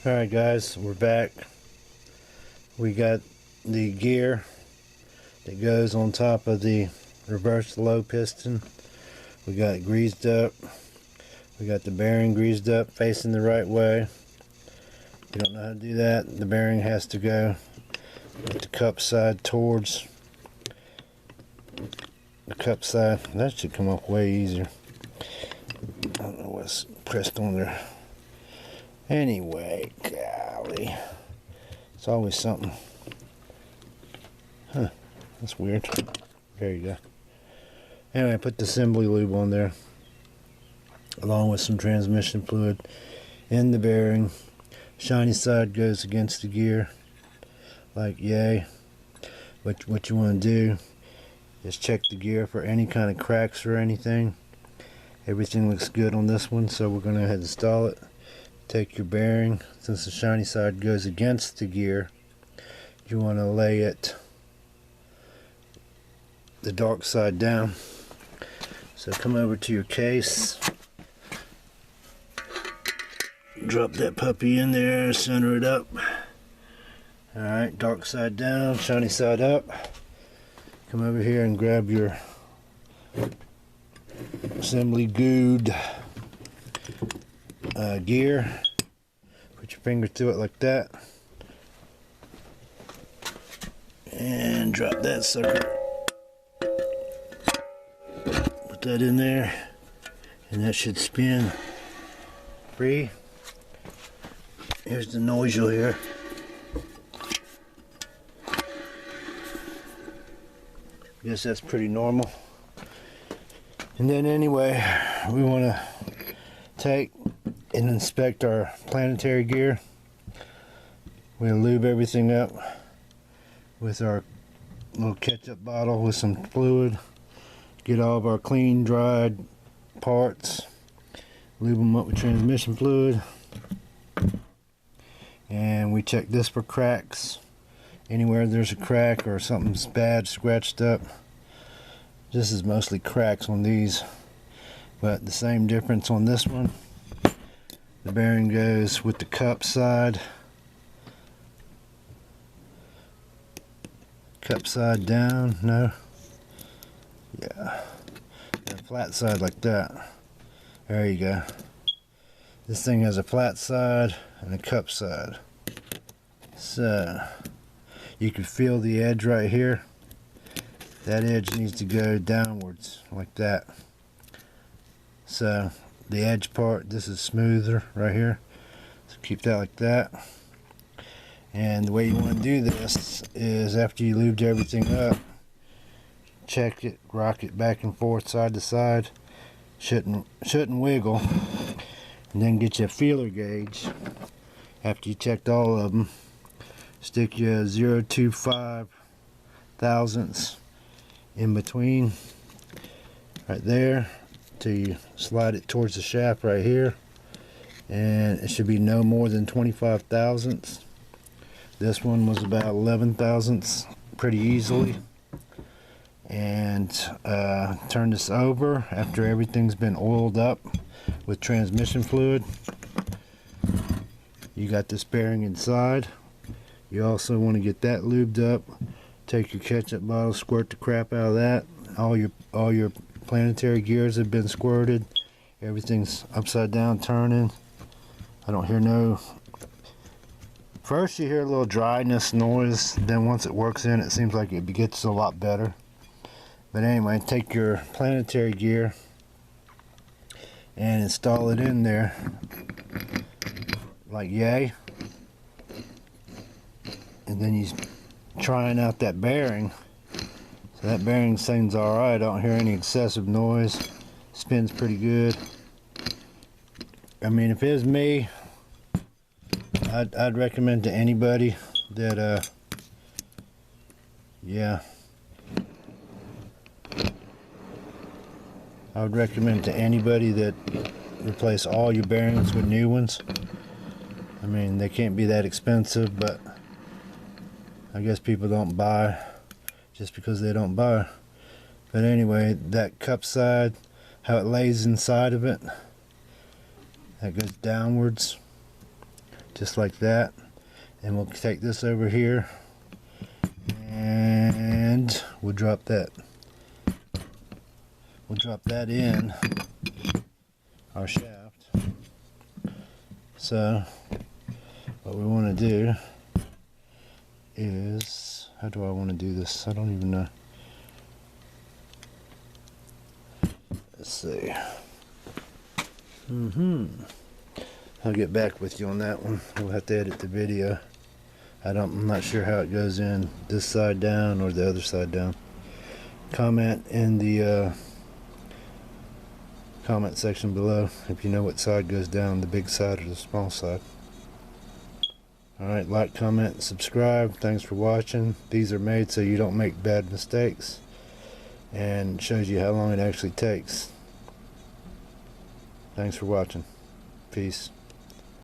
Alright guys, we're back. We got the gear that goes on top of the reverse low piston. We got it greased up. We got the bearing greased up, facing the right way. If you don't know how to do that, the bearing has to go with the cup side towards the cup side. That should come off way easier. I don't know what's pressed on there. Anyway, golly, it's always something. Huh, that's weird. There you go. Anyway, I put the assembly lube on there, along with some transmission fluid in the bearing. Shiny side goes against the gear, like yay. What you want to do is check the gear for any kind of cracks or anything. Everything looks good on this one, so we're going to go ahead and install it. Take your bearing, since the shiny side goes against the gear, you want to lay it the dark side down. So come over to your case, drop that puppy in there, center it up. Alright, dark side down, shiny side up. Come over here and grab your assembly gooed gear. Put your finger to it like that, and drop that sucker. Put that in there, and that should spin free. Here's the noise you'll hear. I guess that's pretty normal. And then anyway, we want to take and inspect our planetary gear. We'll lube everything up with our little ketchup bottle with some fluid. Get all of our clean, dried parts. Lube them up with transmission fluid. And we check this for cracks. Anywhere there's a crack or something's bad, scratched up. This is mostly cracks on these, but the same difference on this one. The bearing goes with the cup side. Cup side down, no. Yeah. And flat side like that. There you go. This thing has a flat side and a cup side. So, you can feel the edge right here. That edge needs to go downwards like that. So, the edge part, this is smoother right here, so keep that like that. And the way you want to do this is, after you lubed everything up, check it, rock it back and forth, side to side. Shouldn't wiggle. And then get your feeler gauge. After you checked all of them, stick your 0.25 thousandths in between right there, till you slide it towards the shaft right here, and it should be no more than 25 thousandths. This one was about 11 thousandths pretty easily. And turn this over after everything's been oiled up with transmission fluid. You got this bearing inside. You also want to get that lubed up. Take your ketchup bottle, squirt the crap out of that. All your planetary gears have been squirted. Everything's upside down turning. I don't hear no. First you hear a little dryness noise, then once it works in, it seems like it gets a lot better. But anyway, take your planetary gear and install it in there like yay. And then you trying out that bearing. So that bearing seems alright. I don't hear any excessive noise. Spins pretty good. I mean, if it was me, I'd recommend to anybody that yeah, I would recommend to anybody that replace all your bearings with new ones. I mean, they can't be that expensive, but I guess people don't buy just because they don't buy. But anyway, that cup side, how it lays inside of it, that goes downwards. just like that. And we'll take this over here and we'll drop that. We'll drop that in our shaft. So what we want to do is, how do I want to do this? I don't even know. Let's see. I'll get back with you on that one. We'll have to edit the video. I'm not sure how it goes in, this side down or the other side down. Comment in the comment section below if you know what side goes down, the big side or the small side. Alright, like, comment, subscribe. Thanks for watching. These are made so you don't make bad mistakes, and shows you how long it actually takes. Thanks for watching. Peace.